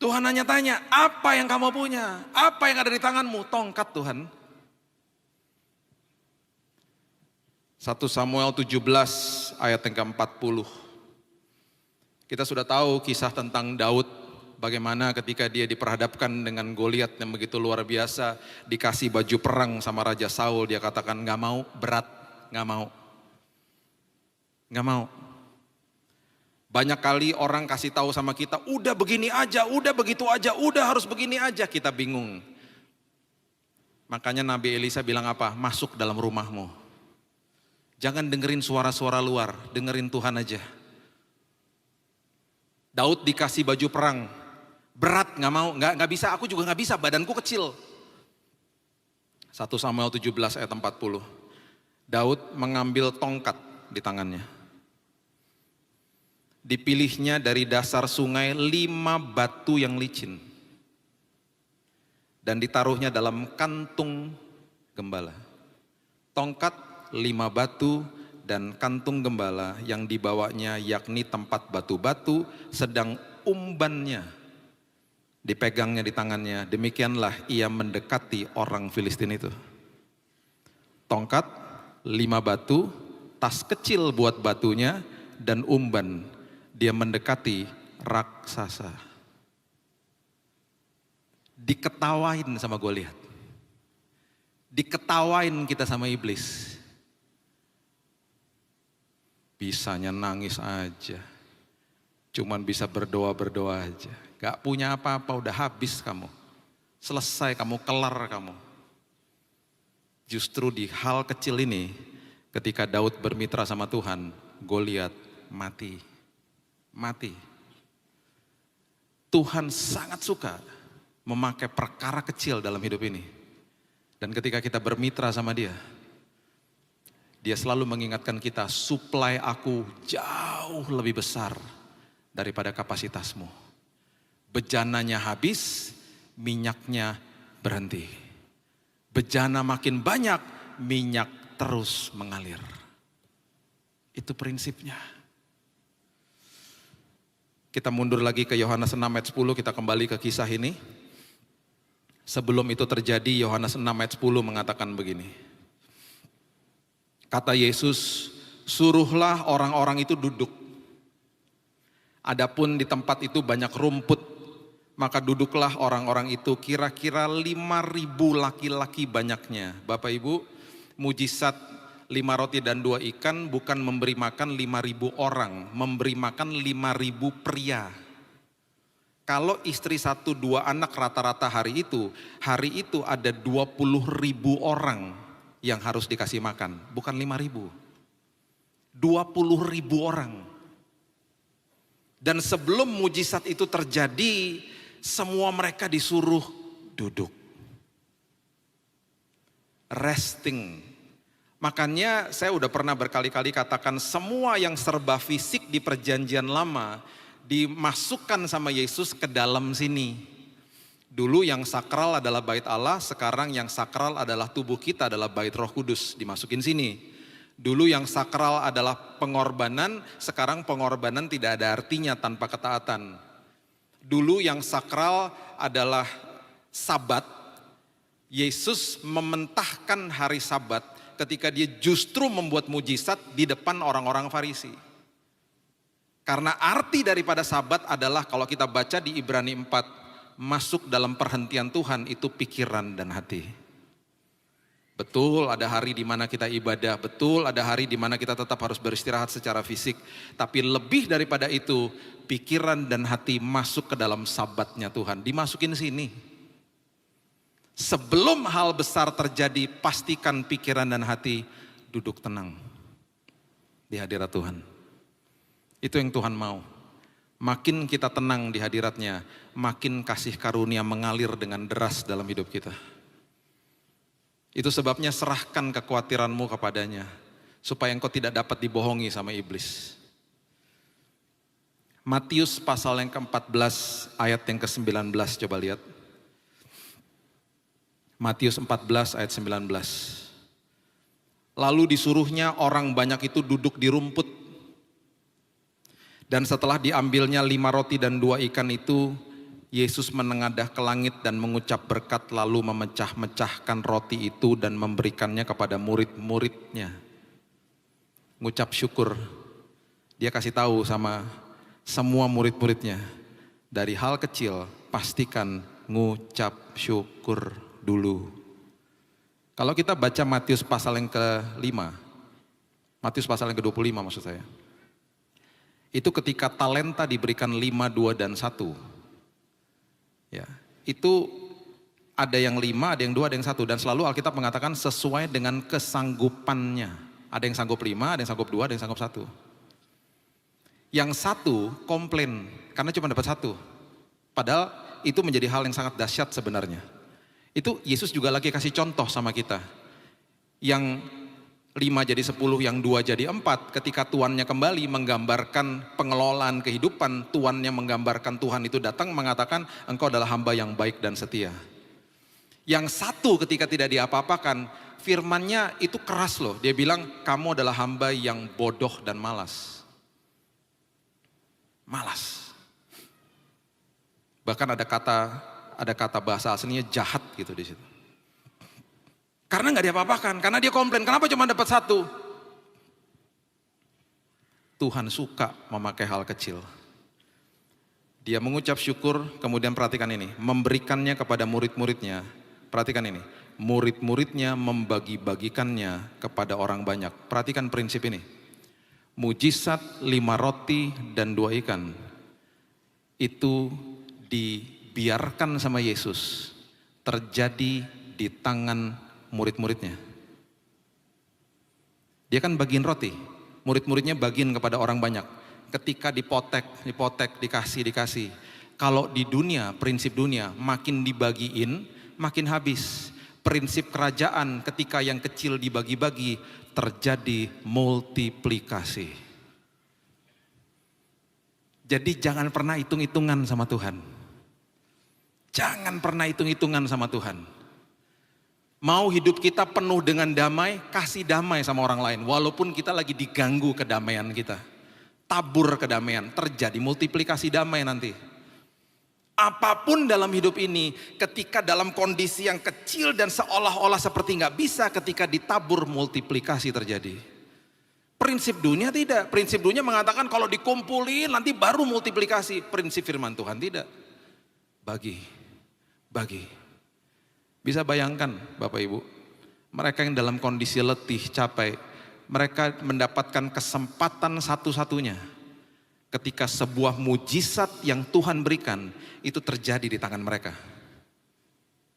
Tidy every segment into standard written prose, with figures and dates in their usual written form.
Tuhan hanya tanya, apa yang kamu punya? Apa yang ada di tanganmu? Tongkat Tuhan. 1 Samuel 17 ayat yang ke-40. Kita sudah tahu kisah tentang Daud, bagaimana ketika dia diperhadapkan dengan Goliat yang begitu luar biasa, dikasih baju perang sama Raja Saul, dia katakan gak mau, berat, gak mau. Gak mau. Banyak kali orang kasih tahu sama kita, udah begini aja, udah begitu aja, udah harus begini aja, kita bingung. Makanya Nabi Elisa bilang apa? Masuk dalam rumahmu. Jangan dengerin suara-suara luar, dengerin Tuhan aja. Daud dikasih baju perang, berat gak mau, gak bisa, aku juga gak bisa, badanku kecil. 1 Samuel 17 ayat 40. Daud mengambil tongkat di tangannya. Dipilihnya dari dasar sungai 5 batu yang licin. Dan ditaruhnya dalam kantung gembala. Tongkat, 5 batu, dan kantung gembala yang dibawanya yakni tempat batu-batu, sedang umbannya dipegangnya di tangannya. Demikianlah ia mendekati orang Filistin itu. Tongkat, 5 batu, tas kecil buat batunya, dan umban. Dia mendekati raksasa. Diketawain sama Goliat. Diketawain kita sama iblis. Bisanya nangis aja. Cuman bisa berdoa-berdoa aja. Gak punya apa-apa, udah habis kamu. Selesai kamu, kelar kamu. Justru di hal kecil ini, ketika Daud bermitra sama Tuhan, Goliat mati. Mati. Tuhan sangat suka memakai perkara kecil dalam hidup ini. Dan ketika kita bermitra sama Dia, Dia selalu mengingatkan kita, supply aku jauh lebih besar daripada kapasitasmu. Bejananya habis, minyaknya berhenti. Bejana makin banyak, minyak terus mengalir. Itu prinsipnya. Kita mundur lagi ke Yohanes 6 ayat 10, kita kembali ke kisah ini. Sebelum itu terjadi, Yohanes 6 ayat 10 mengatakan begini. Kata Yesus, suruhlah orang-orang itu duduk. Adapun di tempat itu banyak rumput, maka duduklah orang-orang itu, kira-kira 5.000 laki-laki banyaknya. Bapak Ibu, mujizat 5 roti dan 2 ikan bukan memberi makan 5.000 orang, memberi makan 5.000 pria. Kalau istri 1-2 anak rata-rata hari itu ada 20.000 orang yang harus dikasih makan, bukan 5.000. 20.000 orang. Dan sebelum mujizat itu terjadi, semua mereka disuruh duduk. Resting. Makanya saya udah pernah berkali-kali katakan, semua yang serba fisik di perjanjian lama dimasukkan sama Yesus ke dalam sini. Dulu yang sakral adalah bait Allah, sekarang yang sakral adalah tubuh kita, adalah bait Roh Kudus, dimasukin sini. Dulu yang sakral adalah pengorbanan, sekarang pengorbanan tidak ada artinya tanpa ketaatan. Dulu yang sakral adalah Sabat, Yesus mementahkan hari Sabat ketika Dia justru membuat mujizat di depan orang-orang Farisi. Karena arti daripada Sabat adalah, kalau kita baca di Ibrani 4, masuk dalam perhentian Tuhan itu pikiran dan hati. Betul ada hari di mana kita ibadah, betul ada hari di mana kita tetap harus beristirahat secara fisik. Tapi lebih daripada itu, pikiran dan hati masuk ke dalam Sabatnya Tuhan, dimasukin sini. Sebelum hal besar terjadi, pastikan pikiran dan hati duduk tenang di hadirat Tuhan. Itu yang Tuhan mau. Makin kita tenang di hadiratnya, makin kasih karunia mengalir dengan deras dalam hidup kita. Itu sebabnya serahkan kekhawatiranmu kepadanya, supaya engkau tidak dapat dibohongi sama iblis. Matius pasal yang ke-14 ayat yang ke-19, coba lihat. Matius 14 ayat 19. Lalu disuruhnya orang banyak itu duduk di rumput. Dan setelah diambilnya 5 roti dan 2 ikan itu, Yesus menengadah ke langit dan mengucap berkat lalu memecah-mecahkan roti itu dan memberikannya kepada murid-muridnya. Ngucap syukur. Dia kasih tahu sama semua murid-muridnya. Dari hal kecil pastikan ngucap syukur dulu. Kalau kita baca Matius pasal yang ke-5, Matius pasal yang ke-25 maksud saya. Itu ketika talenta diberikan 5, 2, dan 1. Ya, itu ada yang 5, ada yang 2, ada yang 1. Dan selalu Alkitab mengatakan sesuai dengan kesanggupannya. Ada yang sanggup 5, ada yang sanggup 2, ada yang sanggup 1. Yang 1 komplain karena cuma dapat 1. Padahal itu menjadi hal yang sangat dahsyat sebenarnya. Itu Yesus juga lagi kasih contoh sama kita. Yang 5 jadi 10, yang 2 jadi 4. Ketika tuannya kembali menggambarkan pengelolaan kehidupan, tuannya menggambarkan Tuhan itu datang mengatakan engkau adalah hamba yang baik dan setia. Yang 1 ketika tidak diapa-apakan, firmannya itu keras loh. Dia bilang kamu adalah hamba yang bodoh dan malas. Malas. Bahkan ada kata bahasa aslinya jahat gitu di situ. Karena nggak diapa-apakan, karena dia komplain, kenapa cuma dapat 1? Tuhan suka memakai hal kecil. Dia mengucap syukur, kemudian perhatikan ini, memberikannya kepada murid-muridnya. Perhatikan ini, murid-muridnya membagi-bagikannya kepada orang banyak. Perhatikan prinsip ini. Mujizat 5 roti dan 2 ikan itu dibiarkan sama Yesus terjadi di tangan murid-muridnya. Dia kan bagiin roti, murid-muridnya bagiin kepada orang banyak. Ketika dipotek, dikasih. Kalau di dunia, prinsip dunia, makin dibagiin, makin habis. Prinsip kerajaan ketika yang kecil dibagi-bagi, terjadi multiplikasi. Jadi jangan pernah hitung-hitungan sama Tuhan. Jangan pernah hitung-hitungan sama Tuhan. Mau hidup kita penuh dengan damai, kasih damai sama orang lain. Walaupun kita lagi diganggu kedamaian kita. Tabur kedamaian, terjadi multiplikasi damai nanti. Apapun dalam hidup ini, ketika dalam kondisi yang kecil dan seolah-olah seperti nggak bisa, ketika ditabur multiplikasi terjadi. Prinsip dunia tidak. Prinsip dunia mengatakan kalau dikumpulin nanti baru multiplikasi. Prinsip firman Tuhan tidak. Bagi. Bisa bayangkan Bapak Ibu, mereka yang dalam kondisi letih, capek, mereka mendapatkan kesempatan satu-satunya ketika sebuah mujizat yang Tuhan berikan itu terjadi di tangan mereka.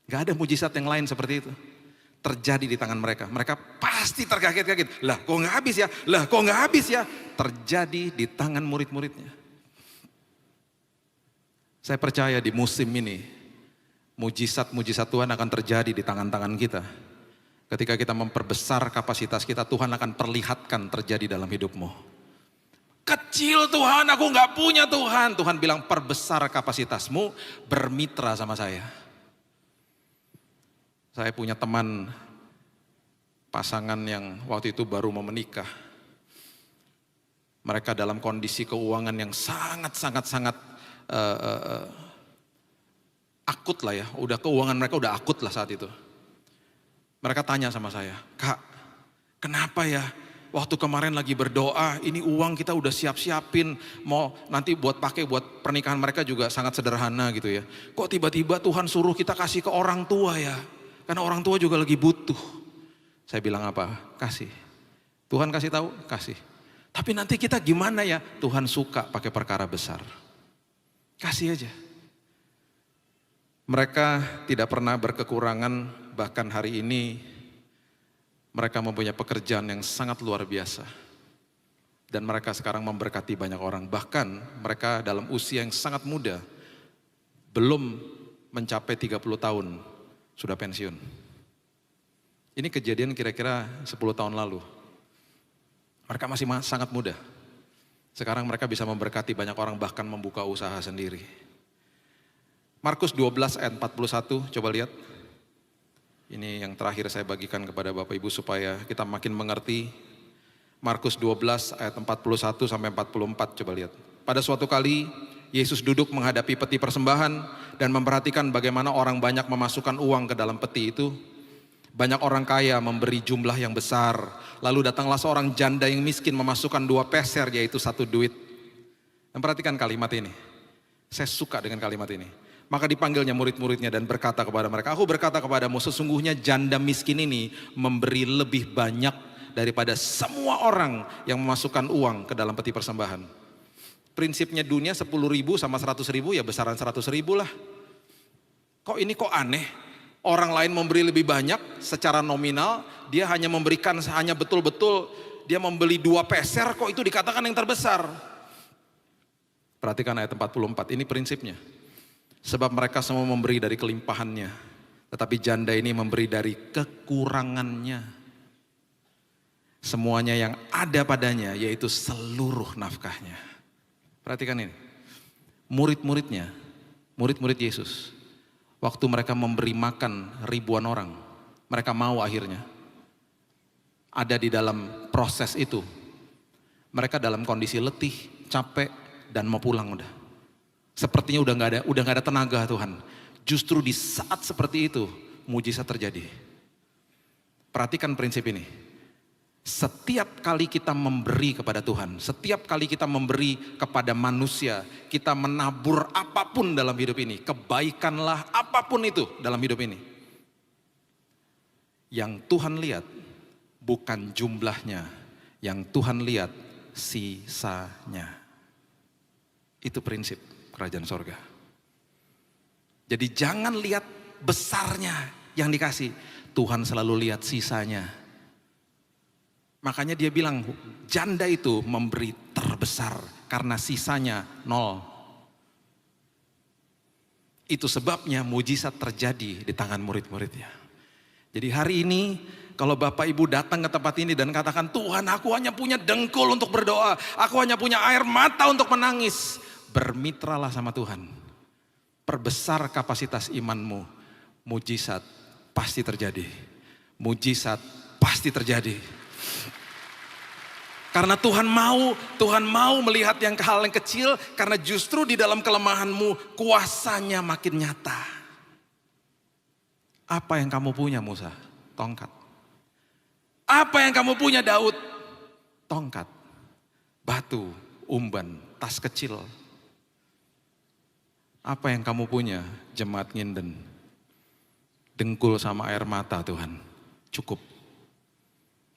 Gak ada mujizat yang lain seperti itu. Terjadi di tangan mereka. Mereka pasti terkaget-kaget. Lah kok gak habis ya? Lah kok gak habis ya? Terjadi di tangan murid-muridnya. Saya percaya di musim ini, mujizat-mujizat Tuhan akan terjadi di tangan-tangan kita. Ketika kita memperbesar kapasitas kita, Tuhan akan perlihatkan terjadi dalam hidupmu. Kecil Tuhan, aku gak punya Tuhan. Tuhan bilang perbesar kapasitasmu, bermitra sama saya. Saya punya teman pasangan yang waktu itu baru mau menikah. Mereka dalam kondisi keuangan yang sangat akut lah ya, udah keuangan mereka udah akut lah saat itu. Mereka tanya sama saya, Kak, kenapa ya waktu kemarin lagi berdoa, ini uang kita udah siap-siapin, mau nanti buat pakai buat pernikahan mereka juga sangat sederhana gitu ya. Kok tiba-tiba Tuhan suruh kita kasih ke orang tua ya, karena orang tua juga lagi butuh. Saya bilang apa? Kasih. Tuhan kasih tahu, kasih. Tapi nanti kita gimana ya? Tuhan suka pakai perkara besar. Kasih aja. Mereka tidak pernah berkekurangan, bahkan hari ini mereka mempunyai pekerjaan yang sangat luar biasa. Dan mereka sekarang memberkati banyak orang, bahkan mereka dalam usia yang sangat muda, belum mencapai 30 tahun, sudah pensiun. Ini kejadian kira-kira 10 tahun lalu. Mereka masih sangat muda. Sekarang mereka bisa memberkati banyak orang, bahkan membuka usaha sendiri. Markus 12 ayat 41, coba lihat. Ini yang terakhir saya bagikan kepada Bapak Ibu supaya kita makin mengerti. Markus 12 ayat 41 sampai 44, coba lihat. Pada suatu kali Yesus duduk menghadapi peti persembahan dan memperhatikan bagaimana orang banyak memasukkan uang ke dalam peti itu. Banyak orang kaya memberi jumlah yang besar. Lalu datanglah seorang janda yang miskin memasukkan 2 peser, yaitu 1 duit. Dan perhatikan kalimat ini. Saya suka dengan kalimat ini. Maka dipanggilnya murid-muridnya dan berkata kepada mereka, aku berkata kepadamu, sesungguhnya janda miskin ini memberi lebih banyak daripada semua orang yang memasukkan uang ke dalam peti persembahan. Prinsipnya dunia 10.000 sama 100.000 ya besaran 100.000 lah. Kok ini kok aneh? Orang lain memberi lebih banyak secara nominal, dia hanya memberikan hanya betul-betul dia membeli 2 peser, kok itu dikatakan yang terbesar. Perhatikan ayat 44, ini prinsipnya. Sebab mereka semua memberi dari kelimpahannya, tetapi janda ini memberi dari kekurangannya. Semuanya yang ada padanya, yaitu seluruh nafkahnya. Perhatikan ini, murid-muridnya, murid-murid Yesus, waktu mereka memberi makan ribuan orang, mereka mau akhirnya. Ada di dalam proses itu. Mereka dalam kondisi letih, capek, dan mau pulang udah. Sepertinya udah nggak ada tenaga Tuhan. Justru di saat seperti itu, mujizat terjadi. Perhatikan prinsip ini. Setiap kali kita memberi kepada Tuhan, setiap kali kita memberi kepada manusia, kita menabur apapun dalam hidup ini, kebaikanlah apapun itu dalam hidup ini. Yang Tuhan lihat bukan jumlahnya, yang Tuhan lihat sisanya. Itu prinsip kerajaan sorga. Jadi jangan lihat besarnya yang dikasih, Tuhan selalu lihat sisanya. Makanya dia bilang janda itu memberi terbesar karena sisanya 0. Itu sebabnya mujizat terjadi di tangan murid-muridnya. Jadi hari ini kalau Bapak Ibu datang ke tempat ini dan katakan, Tuhan aku hanya punya dengkul untuk berdoa, aku hanya punya air mata untuk menangis. Bermitralah sama Tuhan. Perbesar kapasitas imanmu, mujizat pasti terjadi. Mujizat pasti terjadi. Karena Tuhan mau melihat hal yang kecil, karena justru di dalam kelemahanmu kuasanya makin nyata. Apa yang kamu punya Musa? Tongkat. Apa yang kamu punya Daud? Tongkat. Batu, umban, tas kecil. Apa yang kamu punya? Jemaat Nginden. Dengkul sama air mata Tuhan. Cukup.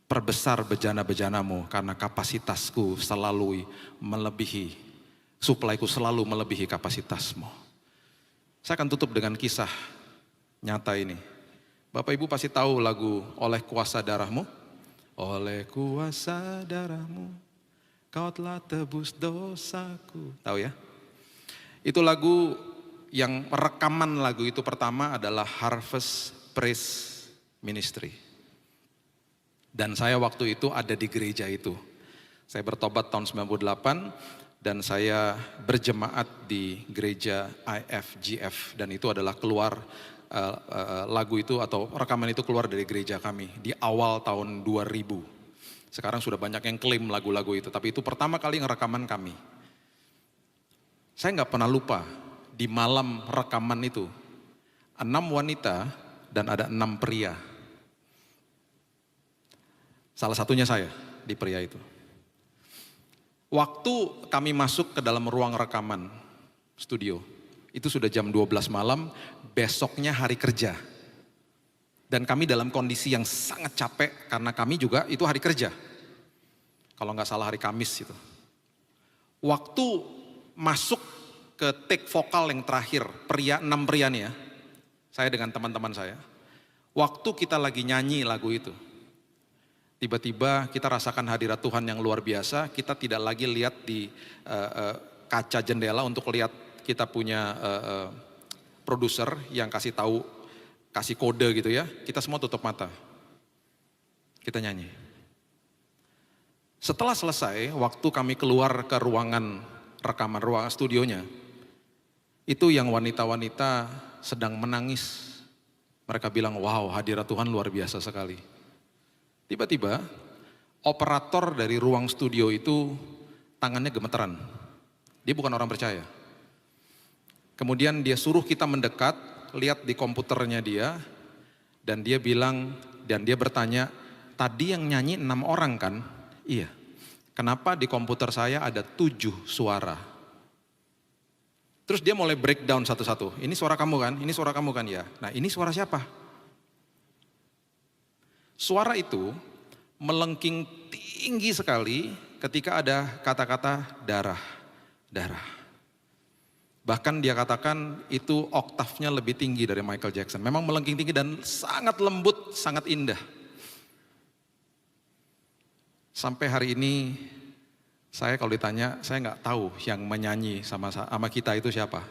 Perbesar bejana-bejanamu karena kapasitasku selalu melebihi, suplaiku selalu melebihi kapasitasmu. Saya akan tutup dengan kisah nyata ini. Bapak Ibu pasti tahu lagu Oleh Kuasa Darahmu. Oleh kuasa darahmu, kau telah tebus dosaku. Tahu ya? Itu lagu yang rekaman lagu itu pertama adalah Harvest Praise Ministry. Dan saya waktu itu ada di gereja itu. Saya bertobat tahun 98 dan saya berjemaat di gereja IFGF. Dan itu adalah keluar lagu itu atau rekaman itu keluar dari gereja kami di awal tahun 2000. Sekarang sudah banyak yang klaim lagu-lagu itu, tapi itu pertama kali ngerekaman kami. Saya nggak pernah lupa di malam rekaman itu 6 wanita dan ada 6 pria. Salah satunya saya di pria itu. Waktu kami masuk ke dalam ruang rekaman studio, itu sudah jam 12 malam, besoknya hari kerja. Dan kami dalam kondisi yang sangat capek karena kami juga itu hari kerja. Kalau nggak salah hari Kamis itu. Waktu masuk ke take vokal yang terakhir, 6 pria nih ya, saya dengan teman-teman saya. Waktu kita lagi nyanyi lagu itu, tiba-tiba kita rasakan hadirat Tuhan yang luar biasa. Kita tidak lagi lihat di kaca jendela untuk lihat kita punya produser yang kasih tahu, kasih kode gitu ya. Kita semua tutup mata. Kita nyanyi. Setelah selesai, waktu kami keluar ke ruangan rekaman, ruangan studionya, itu yang wanita-wanita sedang menangis. Mereka bilang, wow, hadirat Tuhan luar biasa sekali. Tiba-tiba operator dari ruang studio itu tangannya gemeteran. Dia bukan orang percaya. Kemudian dia suruh kita mendekat, lihat di komputernya dia, dan dia bilang, dan dia bertanya, tadi yang nyanyi 6 orang kan? Iya. Kenapa di komputer saya ada 7 suara? Terus dia mulai breakdown satu-satu. Ini suara kamu kan? Ini suara kamu kan? Ya. Nah ini suara siapa? Suara itu melengking tinggi sekali ketika ada kata-kata darah, darah. Bahkan dia katakan itu oktavnya lebih tinggi dari Michael Jackson. Memang melengking tinggi dan sangat lembut, sangat indah. Sampai hari ini saya kalau ditanya, saya nggak tahu yang menyanyi sama kita itu siapa.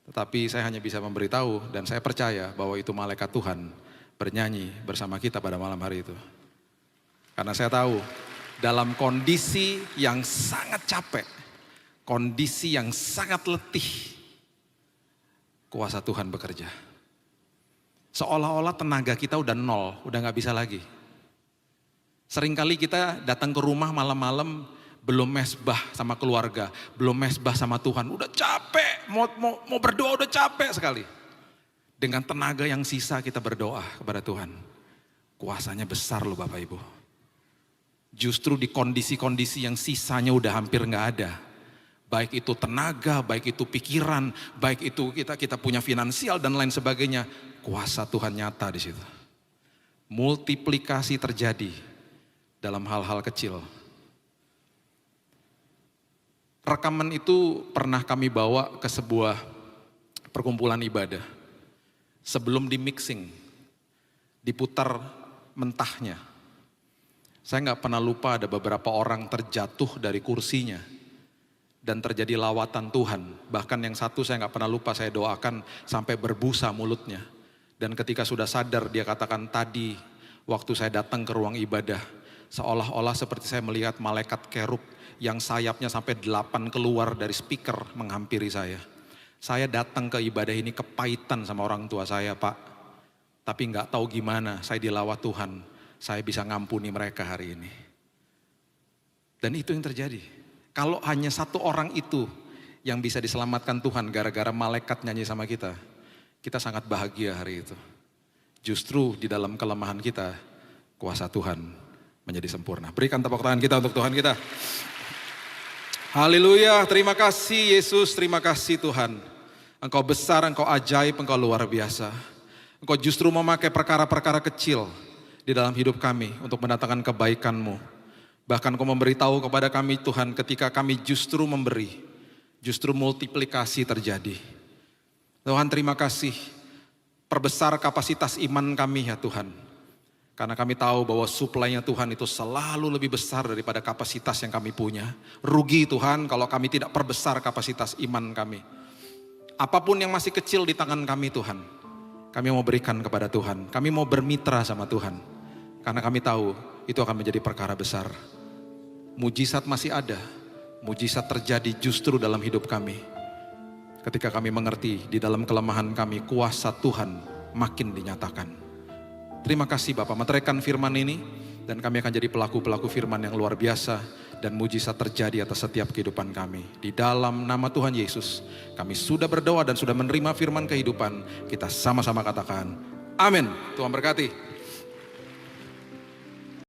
Tetapi saya hanya bisa memberitahu dan saya percaya bahwa itu malaikat Tuhan bernyanyi bersama kita pada malam hari itu. Karena saya tahu dalam kondisi yang sangat capek, kondisi yang sangat letih, kuasa Tuhan bekerja. Seolah-olah tenaga kita udah nol, udah gak bisa lagi. Seringkali kita datang ke rumah malam-malam, belum mesbah sama keluarga, belum mesbah sama Tuhan, udah capek, mau berdoa udah capek sekali. Dengan tenaga yang sisa kita berdoa kepada Tuhan. Kuasanya besar loh Bapak Ibu. Justru di kondisi-kondisi yang sisanya udah hampir gak ada. Baik itu tenaga, baik itu pikiran, baik itu kita punya finansial dan lain sebagainya. Kuasa Tuhan nyata di situ. Multiplikasi terjadi dalam hal-hal kecil. Rekaman itu pernah kami bawa ke sebuah perkumpulan ibadah. Sebelum di mixing, diputar mentahnya. Saya gak pernah lupa ada beberapa orang terjatuh dari kursinya. Dan terjadi lawatan Tuhan. Bahkan yang satu saya gak pernah lupa, saya doakan sampai berbusa mulutnya. Dan ketika sudah sadar dia katakan tadi waktu saya datang ke ruang ibadah. Seolah-olah seperti saya melihat malaikat kerub yang sayapnya sampai 8 keluar dari speaker menghampiri saya. Saya datang ke ibadah ini kepahitan sama orang tua saya Pak. Tapi gak tahu gimana saya dilawat Tuhan. Saya bisa ngampuni mereka hari ini. Dan itu yang terjadi. Kalau hanya satu orang itu yang bisa diselamatkan Tuhan gara-gara malaikat nyanyi sama kita, kita sangat bahagia hari itu. Justru di dalam kelemahan kita, kuasa Tuhan menjadi sempurna. Berikan tepuk tangan kita untuk Tuhan kita. Haleluya, terima kasih Yesus, terima kasih Tuhan. Engkau besar, Engkau ajaib, Engkau luar biasa. Engkau justru memakai perkara-perkara kecil di dalam hidup kami untuk mendatangkan kebaikan-Mu. Bahkan Kau memberitahu kepada kami Tuhan ketika kami justru memberi, justru multiplikasi terjadi. Tuhan terima kasih, perbesar kapasitas iman kami ya Tuhan. Karena kami tahu bahwa suplainya Tuhan itu selalu lebih besar daripada kapasitas yang kami punya. Rugi Tuhan kalau kami tidak perbesar kapasitas iman kami. Apapun yang masih kecil di tangan kami Tuhan, kami mau berikan kepada Tuhan. Kami mau bermitra sama Tuhan. Karena kami tahu itu akan menjadi perkara besar. Mujizat masih ada, mujizat terjadi justru dalam hidup kami. Ketika kami mengerti di dalam kelemahan kami, kuasa Tuhan makin dinyatakan. Terima kasih Bapak, meteraikan firman ini, dan kami akan jadi pelaku-pelaku firman yang luar biasa, dan mujizat terjadi atas setiap kehidupan kami. Di dalam nama Tuhan Yesus, kami sudah berdoa dan sudah menerima firman kehidupan, kita sama-sama katakan, amin. Tuhan berkati.